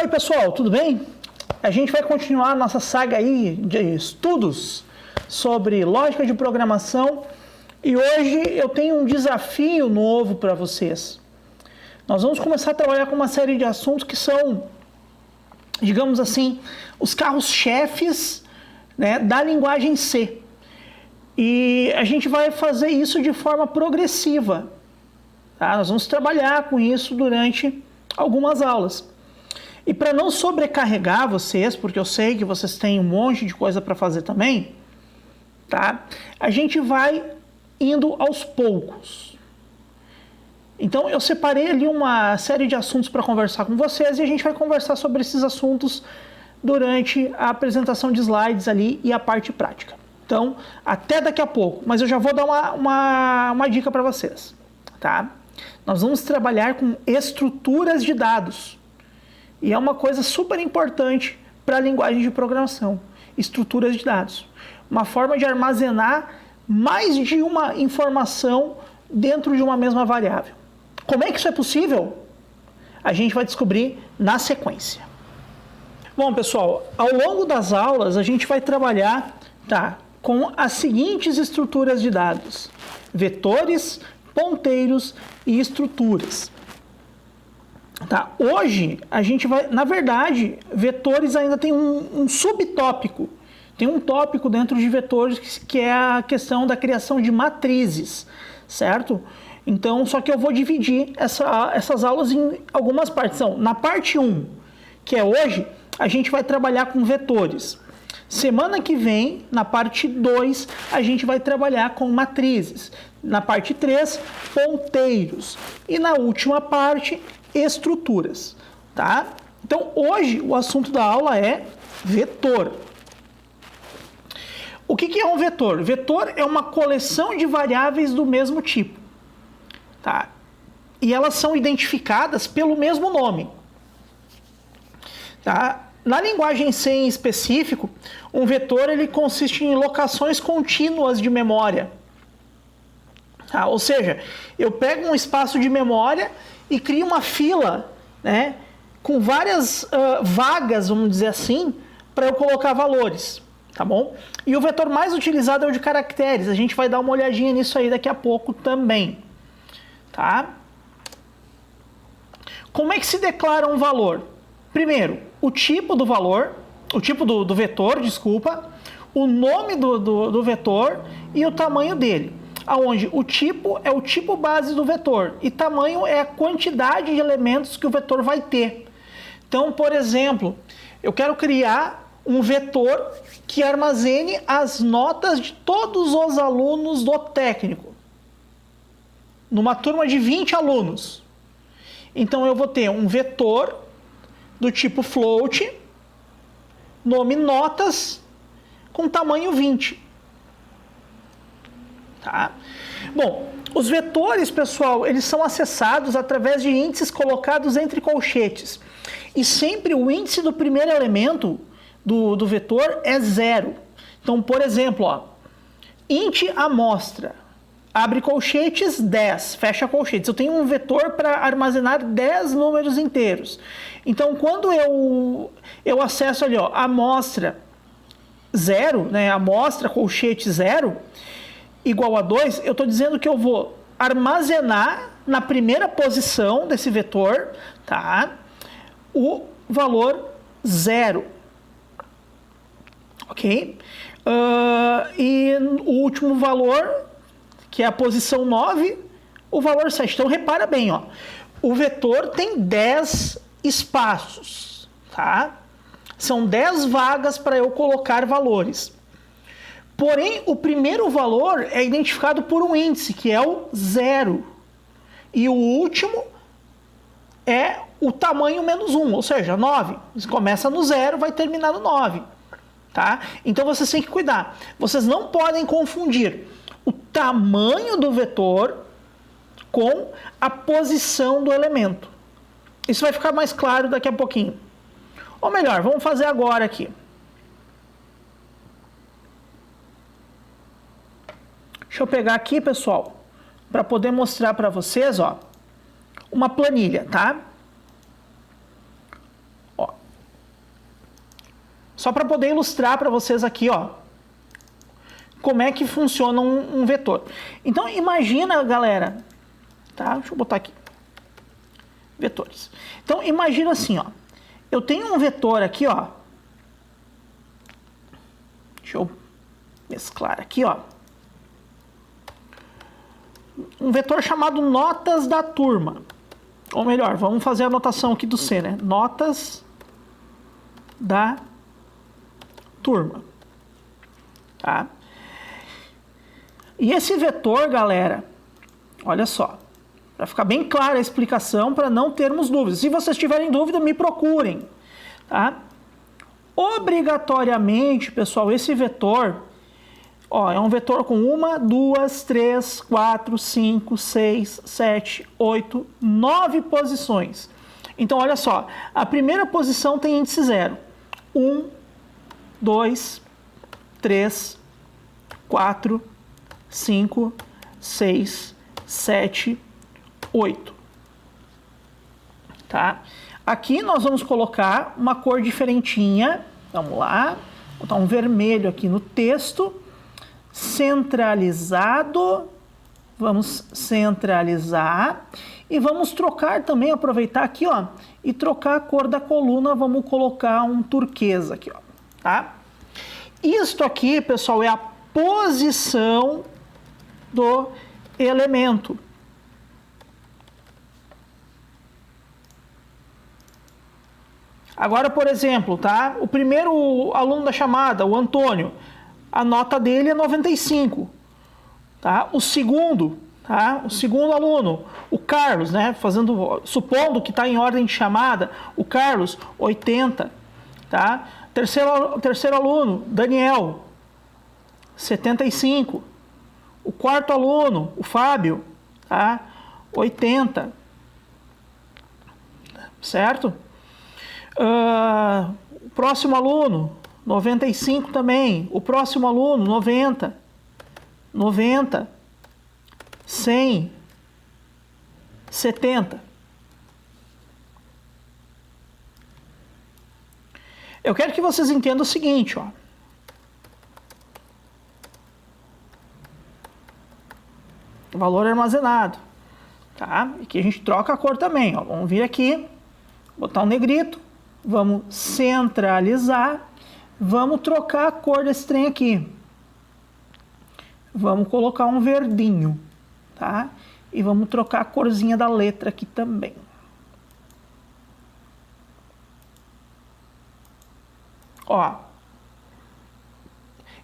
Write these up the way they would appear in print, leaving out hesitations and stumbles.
Oi pessoal, tudo bem? A gente vai continuar a nossa saga aí de estudos sobre lógica de programação e hoje eu tenho um desafio novo para vocês. Nós vamos começar a trabalhar com uma série de assuntos que são, digamos assim, os carros-chefes, né, da linguagem C. E a gente vai fazer isso de forma progressiva. Tá? Nós vamos trabalhar com isso durante algumas aulas. E para não sobrecarregar vocês, porque eu sei que vocês têm um monte de coisa para fazer também, tá? A gente vai indo aos poucos. Então eu separei ali uma série de assuntos para conversar com vocês e a gente vai conversar sobre esses assuntos durante a apresentação de slides ali e a parte prática. Então, até daqui a pouco, mas eu já vou dar uma dica para vocês, tá? Nós vamos trabalhar com estruturas de dados. E é uma coisa super importante para a linguagem de programação, estruturas de dados. Uma forma de armazenar mais de uma informação dentro de uma mesma variável. Como é que isso é possível? A gente vai descobrir na sequência. Bom, pessoal, ao longo das aulas a gente vai trabalhar, tá, com as seguintes estruturas de dados: vetores, ponteiros e estruturas. Tá, hoje a gente vai, na verdade, vetores ainda tem um subtópico, tem um tópico dentro de vetores que é a questão da criação de matrizes, certo? Então, só que eu vou dividir essas aulas em algumas partes. Então, na parte 1, que é hoje, a gente vai trabalhar com vetores. Semana que vem, na parte 2, a gente vai trabalhar com matrizes. Na parte 3, ponteiros. E na última parte, estruturas, tá? Então, hoje o assunto da aula é vetor. O que é um vetor? Vetor é uma coleção de variáveis do mesmo tipo, tá? E elas são identificadas pelo mesmo nome, tá? Na linguagem C em específico, um vetor ele consiste em locações contínuas de memória. Tá? Ou seja, eu pego um espaço de memória e crio uma fila, né, com várias vagas, vamos dizer assim, para eu colocar valores, tá bom? E o vetor mais utilizado é o de caracteres. A gente vai dar uma olhadinha nisso aí daqui a pouco também, tá? Como é que se declara um valor? Primeiro, o tipo do valor, o tipo do vetor, desculpa, o nome do vetor e o tamanho dele. Onde o tipo é o tipo base do vetor e tamanho é a quantidade de elementos que o vetor vai ter. Então, por exemplo, eu quero criar um vetor que armazene as notas de todos os alunos do técnico, numa turma de 20 alunos. Então, eu vou ter um vetor do tipo float, nome notas, com tamanho 20. Tá? Bom, os vetores, pessoal, eles são acessados através de índices colocados entre colchetes. E sempre o índice do primeiro elemento do vetor é 0. Então, por exemplo, ó, int amostra, abre colchetes 10, fecha colchetes. Eu tenho um vetor para armazenar 10 números inteiros. Então, quando eu acesso ali, ó, amostra 0, né, amostra colchete 0, igual a 2, eu estou dizendo que eu vou armazenar na primeira posição desse vetor, tá, o valor 0. Ok? E o último valor, que é a posição 9, o valor 7. Então, repara bem, ó, o vetor tem 10 espaços, tá? São 10 vagas para eu colocar valores. Porém, o primeiro valor é identificado por um índice, que é o 0. E o último é o tamanho menos 1, ou seja, 9. Você começa no 0, vai terminar no 9. Tá? Então, vocês têm que cuidar. Vocês não podem confundir o tamanho do vetor com a posição do elemento. Isso vai ficar mais claro daqui a pouquinho. Ou melhor, vamos fazer agora aqui. Deixa eu pegar aqui, pessoal, para poder mostrar para vocês, ó, uma planilha, tá? Ó, Só para poder ilustrar para vocês aqui, ó, como é que funciona um vetor. Então, imagina, galera, tá? Deixa eu botar aqui. Vetores. Então, imagina assim, ó. Eu tenho um vetor aqui, ó. Deixa eu mesclar aqui, ó. Um vetor chamado notas da turma. Ou melhor, vamos fazer a anotação aqui do C, né? Notas da turma. Tá? E esse vetor, galera, olha só, para ficar bem clara a explicação, para não termos dúvidas. Se vocês tiverem dúvida, me procurem. Tá? Obrigatoriamente, pessoal, esse vetor, ó, é um vetor com 1, 2, 3, 4, 5, 6, 7, 8, 9 posições. Então, olha só, a primeira posição tem índice 0. 1, 2, 3, 4, 5, 6, 7, 8. Tá? Aqui nós vamos colocar uma cor diferentinha. Vamos lá. Vou botar um vermelho aqui no texto. Centralizado. Vamos centralizar. E vamos trocar também, aproveitar aqui, ó, e trocar a cor da coluna. Vamos colocar um turquesa aqui, ó. Tá? Isto aqui, pessoal, é a posição do elemento. Agora, por exemplo, tá? O primeiro aluno da chamada, o Antônio, a nota dele é 95. Tá? O segundo, tá? O segundo aluno, o Carlos, né? Supondo que está em ordem de chamada, o Carlos, 80. Tá? Terceiro aluno, Daniel, 75. O quarto aluno, o Fábio, tá? 80. Certo? O próximo aluno, 95 também. O próximo aluno, 90. 90. 100. 70. Eu quero que vocês entendam o seguinte, ó. Valor armazenado, tá? E que a gente troca a cor também, ó. Vamos vir aqui, botar um negrito, vamos centralizar, vamos trocar a cor desse trem aqui. Vamos colocar um verdinho, tá? E vamos trocar a corzinha da letra aqui também. Ó.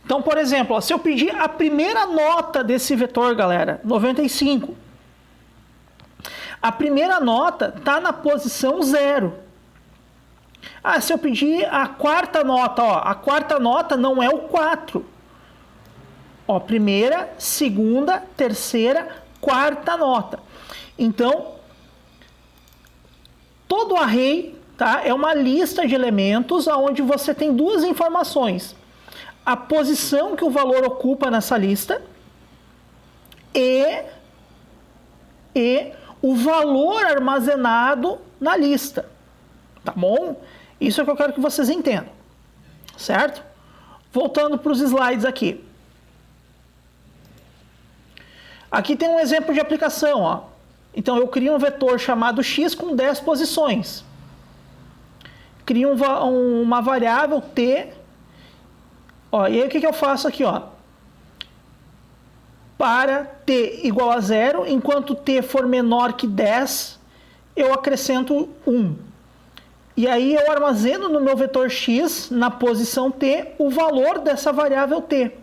Então, por exemplo, ó, se eu pedir a primeira nota desse vetor, galera, 95. A primeira nota está na posição 0. Ah, se eu pedir a quarta nota, ó, a quarta nota não é o 4. Ó, primeira, segunda, terceira, quarta nota. Então, todo array, tá, é uma lista de elementos onde você tem duas informações. A posição que o valor ocupa nessa lista e o valor armazenado na lista. Tá bom? Isso é o que eu quero que vocês entendam. Certo? Voltando para os slides aqui. Aqui tem um exemplo de aplicação, ó. Então eu crio um vetor chamado x com 10 posições. Crio uma variável t. Ó, e aí o que eu faço aqui, ó? Para t igual a 0, enquanto t for menor que 10, eu acrescento 1. E aí eu armazeno no meu vetor x, na posição t, o valor dessa variável t.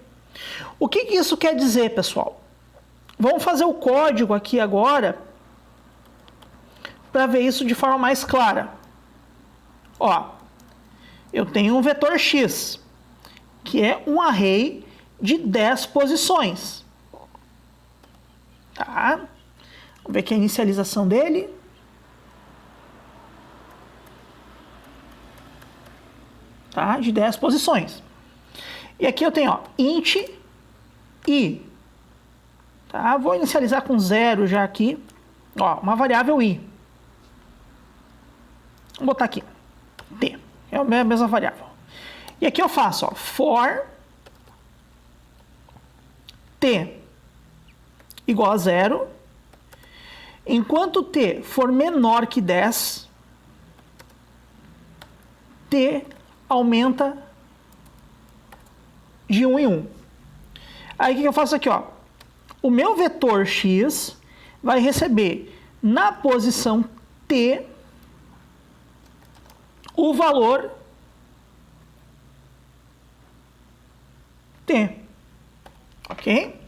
O que isso quer dizer, pessoal? Vamos fazer o código aqui agora para ver isso de forma mais clara. Ó, eu tenho um vetor x, que é um array de 10 posições. Tá? Vamos ver aqui a inicialização dele. Tá? De 10 posições. E aqui eu tenho, ó, int i. Tá? Vou inicializar com 0 já aqui. Ó, uma variável i. Vou botar aqui t. É a mesma variável. E aqui eu faço, ó, for t igual a 0, enquanto t for menor que 10, t aumenta de 1 em 1. Aí o que eu faço aqui, ó? O meu vetor x vai receber na posição t o valor t. Ok?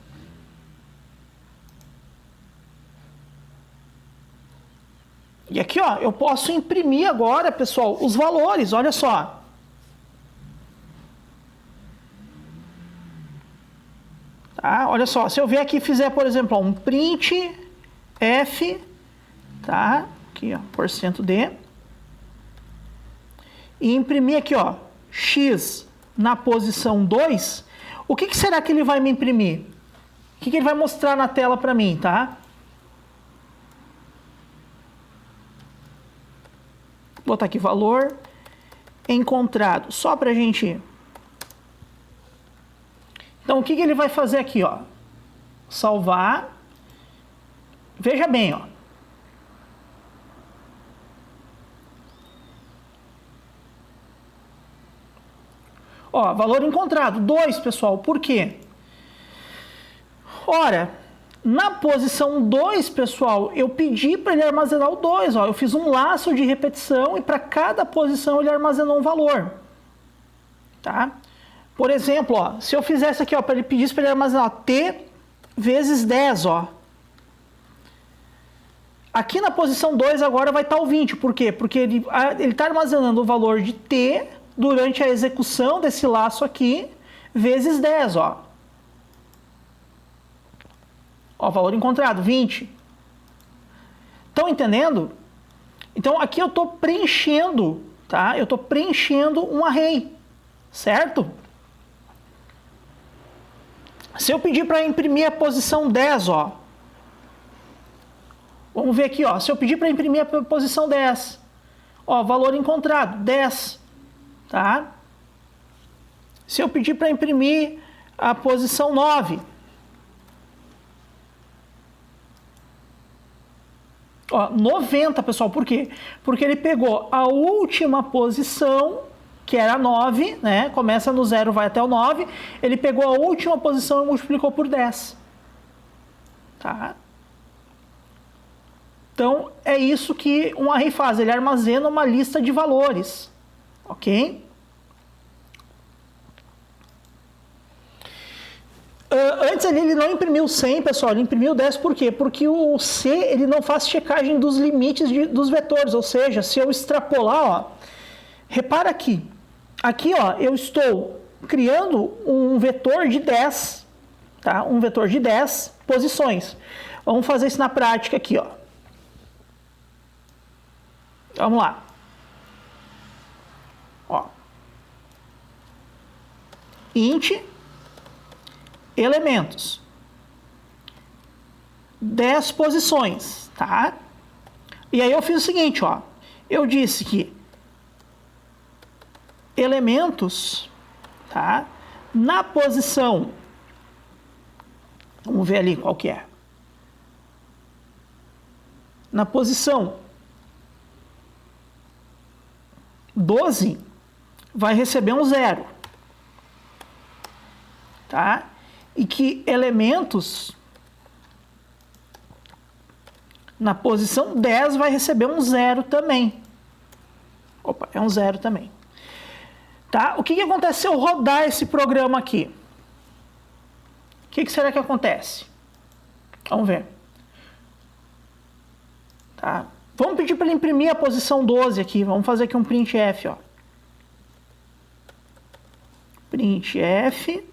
E aqui, ó, eu posso imprimir agora, pessoal, os valores, olha só. Tá? Olha só, se eu vier aqui e fizer, por exemplo, ó, um print f, tá? Aqui, ó, %d. E imprimir aqui, ó, x na posição 2, o que será que ele vai me imprimir? O que ele vai mostrar na tela para mim, tá? Vou botar aqui valor encontrado, só para a gente... Então, o que ele vai fazer aqui, ó? Salvar. Veja bem, ó. Ó, valor encontrado, 2, pessoal. Por quê? Ora, na posição 2, pessoal, eu pedi para ele armazenar o 2, ó. Eu fiz um laço de repetição e para cada posição ele armazenou um valor. Tá? Por exemplo, ó, se eu fizesse aqui, ó, para ele pedisse para ele armazenar t vezes 10, ó. Aqui na posição 2 agora vai estar o 20. Por quê? Porque ele está armazenando o valor de t durante a execução desse laço aqui, vezes 10, ó. Ó, valor encontrado, 20. Estão entendendo? Então, aqui eu estou preenchendo, tá? Eu estou preenchendo um array, certo? Se eu pedir para imprimir a posição 10, ó. Vamos ver aqui, ó. Se eu pedir para imprimir a posição 10, ó, valor encontrado, 10. Tá? Se eu pedir para imprimir a posição 9, ó, 90, pessoal, por quê? Porque ele pegou a última posição, que era 9, né? Começa no 0, vai até o 9, ele pegou a última posição e multiplicou por 10. Tá? Então, é isso que um array faz, ele armazena uma lista de valores. Ok? Antes ele não imprimiu 100, pessoal, ele imprimiu 10, por quê? Porque o C ele não faz checagem dos limites dos vetores, ou seja, se eu extrapolar, ó, repara aqui, ó, eu estou criando um vetor de 10, tá? Um vetor de 10 posições. Vamos fazer isso na prática aqui, ó. Vamos lá. Ó. Int elementos, 10 posições, tá? E aí eu fiz o seguinte, ó. Eu disse que elementos, tá? Na posição, vamos ver ali qual que é. Na posição 12 vai receber um 0, tá? E que elementos na posição 10 vai receber um 0 também. Opa, é um 0 também. Tá? O que acontece se eu rodar esse programa aqui? O que será que acontece? Vamos ver. Tá? Vamos pedir para ele imprimir a posição 12 aqui. Vamos fazer aqui um printf, ó. Printf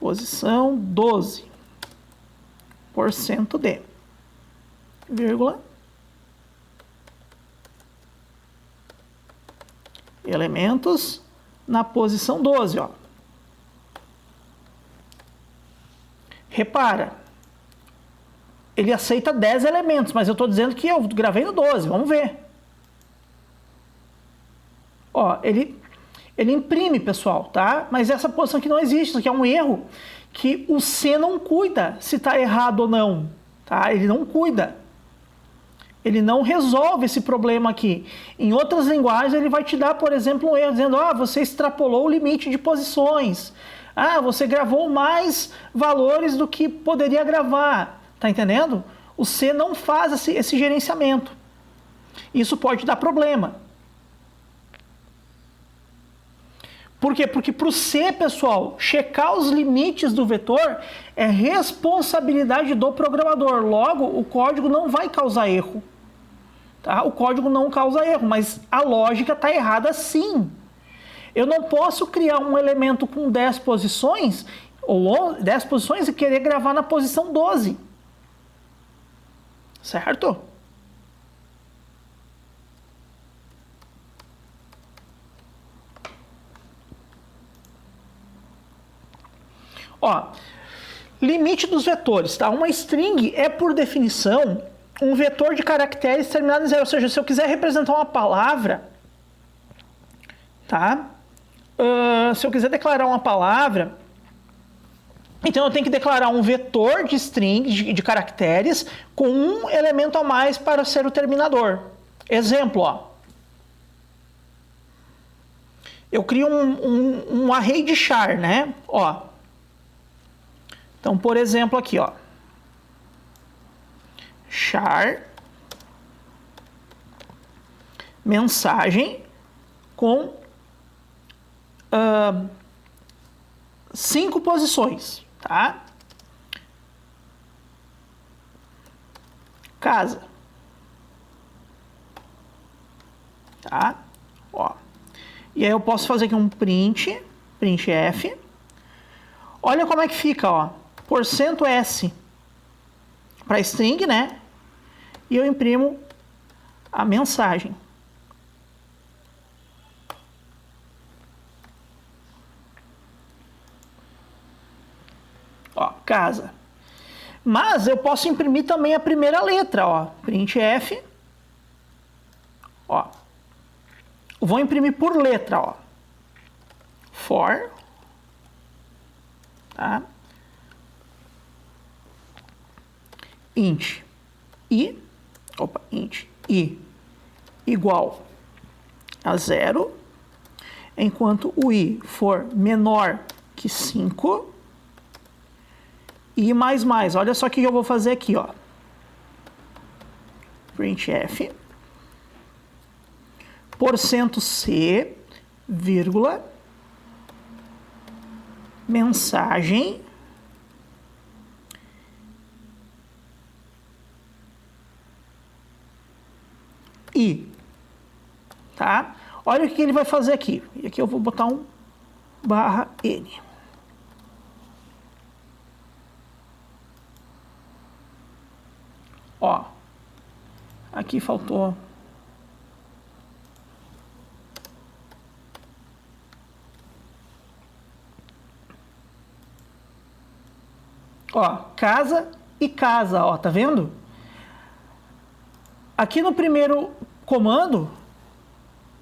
posição 12 %d, vírgula, elementos na posição 12, ó. Repara, ele aceita 10 elementos, mas eu estou dizendo que eu gravei no 12, vamos ver. Ó, ele imprime, pessoal, tá? Mas essa posição aqui não existe, isso aqui é um erro que o C não cuida se está errado ou não, tá? Ele não cuida. Ele não resolve esse problema aqui. Em outras linguagens, ele vai te dar, por exemplo, um erro, dizendo, você extrapolou o limite de posições. Você gravou mais valores do que poderia gravar. Tá entendendo? O C não faz esse gerenciamento. Isso pode dar problema. Por quê? Porque para o C, pessoal, checar os limites do vetor é responsabilidade do programador. Logo, o código não vai causar erro. Tá? O código não causa erro, mas a lógica está errada sim. Eu não posso criar um elemento com 10 posições, ou 10 posições e querer gravar na posição 12. Certo? Ó, limite dos vetores, tá? Uma string é, por definição, um vetor de caracteres terminado em zero. Ou seja, se eu quiser representar uma palavra, tá? Se eu quiser declarar uma palavra, então eu tenho que declarar um vetor de string, de caracteres, com um elemento a mais para ser o terminador. Exemplo, ó. Eu crio um array de char, né? Ó. Então, por exemplo, aqui, ó. Char mensagem com 5 posições, tá? Casa. Tá? Ó. E aí eu posso fazer aqui um printf. Olha como é que fica, ó. %s para string, né? E eu imprimo a mensagem. Ó, casa. Mas eu posso imprimir também a primeira letra, ó. Printf. Ó. Vou imprimir por letra, ó. For. Tá? Int i igual a 0, enquanto o i for menor que 5, e mais. Olha só o que eu vou fazer aqui, ó. Printf, %c, vírgula, mensagem i, tá? Olha o que ele vai fazer aqui. E aqui eu vou botar um /n. Ó, aqui faltou. Ó, casa e casa, ó, tá vendo? Aqui no primeiro comando,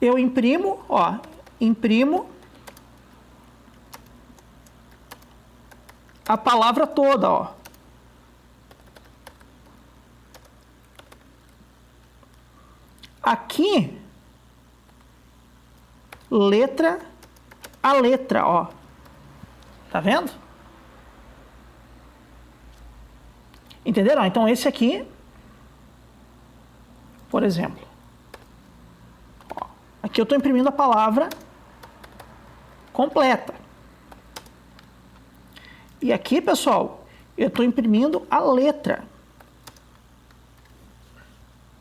eu imprimo, ó, a palavra toda, ó. Aqui, letra a letra, ó. Tá vendo? Entenderam? Então esse aqui, por exemplo, ó, aqui eu estou imprimindo a palavra completa. E aqui, pessoal, eu estou imprimindo a letra.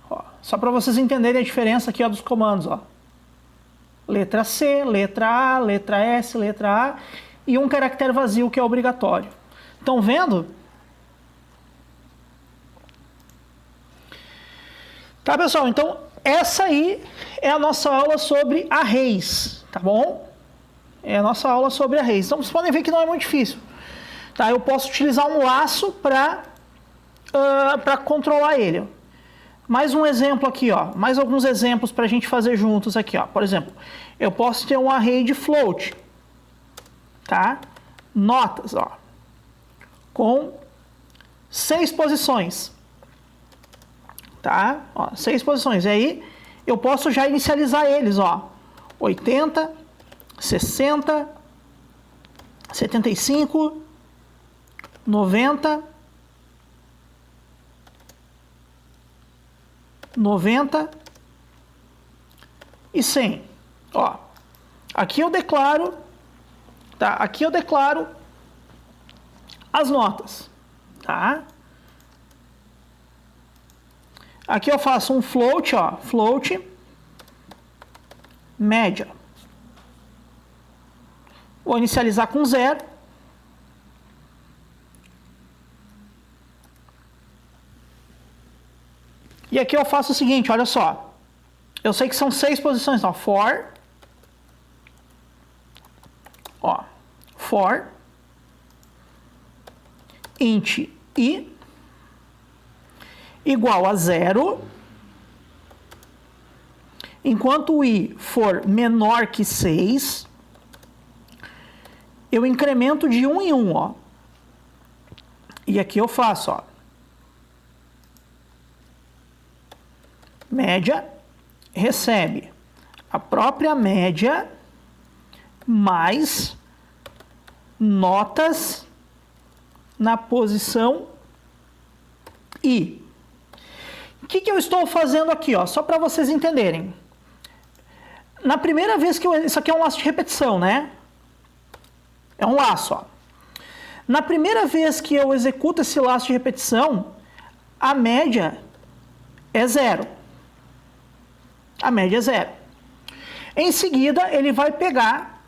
Ó, só para vocês entenderem a diferença aqui, ó, dos comandos, ó. Letra C, letra A, letra S, letra A e um caractere vazio que é obrigatório. Estão vendo? Tá, pessoal? Então, essa aí é a nossa aula sobre arrays, tá bom? É a nossa aula sobre arrays. Então, vocês podem ver que não é muito difícil. Tá? Eu posso utilizar um laço para controlar ele. Mais um exemplo aqui, ó. Mais alguns exemplos para a gente fazer juntos aqui, ó. Por exemplo, eu posso ter um array de float, tá? Notas, ó, com 6 posições, tá? Ó, 6 posições. E aí eu posso já inicializar eles, ó. 80, 60, 75, 90, 90 e 100. Ó, aqui eu declaro, tá? Aqui eu declaro as notas, tá? Aqui eu faço um float, ó, float média. Vou inicializar com 0. E aqui eu faço o seguinte, olha só. Eu sei que são 6 posições, ó, for int i igual a 0, enquanto o i for menor que 6, eu incremento de 1 em 1, ó. E aqui eu faço, ó, média recebe a própria média mais notas na posição I. O que eu estou fazendo aqui, ó? Só para vocês entenderem. Na primeira vez que isso aqui é um laço de repetição, né? É um laço, ó. Na primeira vez que eu executo esse laço de repetição, a média é 0. A média é 0. Em seguida, ele vai pegar,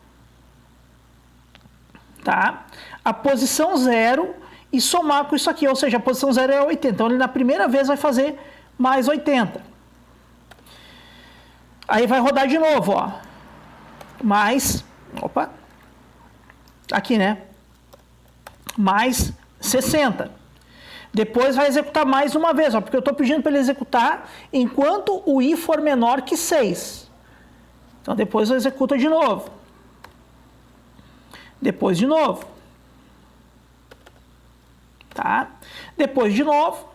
tá, a posição 0 e somar com isso aqui, ou seja, a posição 0 é 80. Então, ele na primeira vez vai fazer mais 80. Aí vai rodar de novo, ó. Mais, opa, aqui, né? Mais 60. Depois vai executar mais uma vez, ó, porque eu estou pedindo para ele executar enquanto o i for menor que 6. Então, depois eu executo de novo. Depois de novo. Tá? Depois de novo.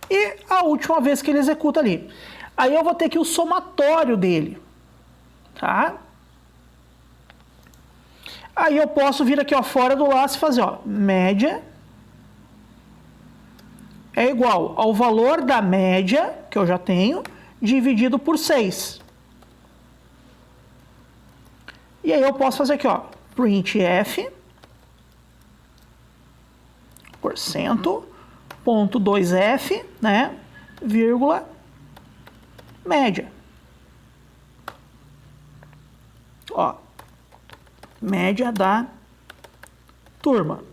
E a última vez que ele executa ali. Aí eu vou ter aqui o somatório dele. Tá? Aí eu posso vir aqui, ó, fora do laço e fazer, ó, média é igual ao valor da média, que eu já tenho, dividido por 6. E aí eu posso fazer aqui, ó, printf, porcento, ponto 2f, né, vírgula, média. Ó, média da turma.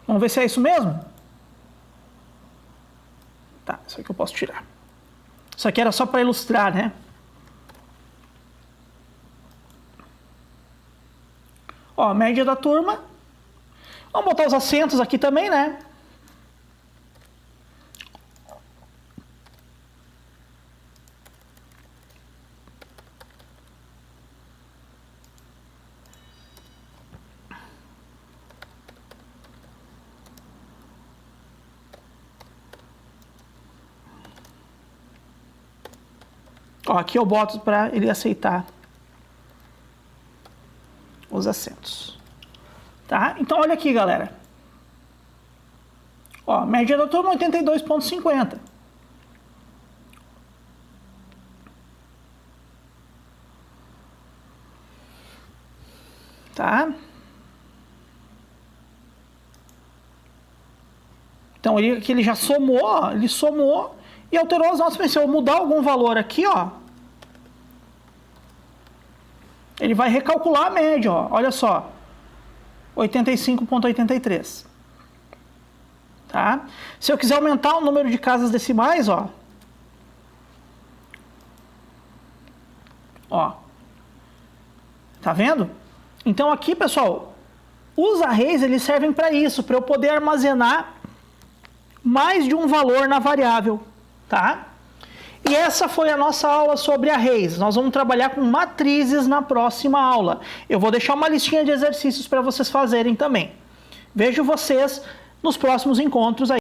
Vamos ver se é isso mesmo? Tá, isso aqui eu posso tirar. Isso aqui era só para ilustrar, né? Ó, média da turma. Vamos botar os acentos aqui também, né? Ó, aqui eu boto para ele aceitar os acentos. Tá? Então, olha aqui, galera. Ó, média da turma 82,50. Tá? Então, ele já somou, ó, ele somou e alterou as notas. Se eu mudar algum valor aqui, ó, ele vai recalcular a média, ó. Olha só. 85,83. Tá? Se eu quiser aumentar o número de casas decimais, ó. Ó. Tá vendo? Então aqui, pessoal, os arrays eles servem para isso, para eu poder armazenar mais de um valor na variável, tá? E essa foi a nossa aula sobre arrays. Nós vamos trabalhar com matrizes na próxima aula. Eu vou deixar uma listinha de exercícios para vocês fazerem também. Vejo vocês nos próximos encontros aí.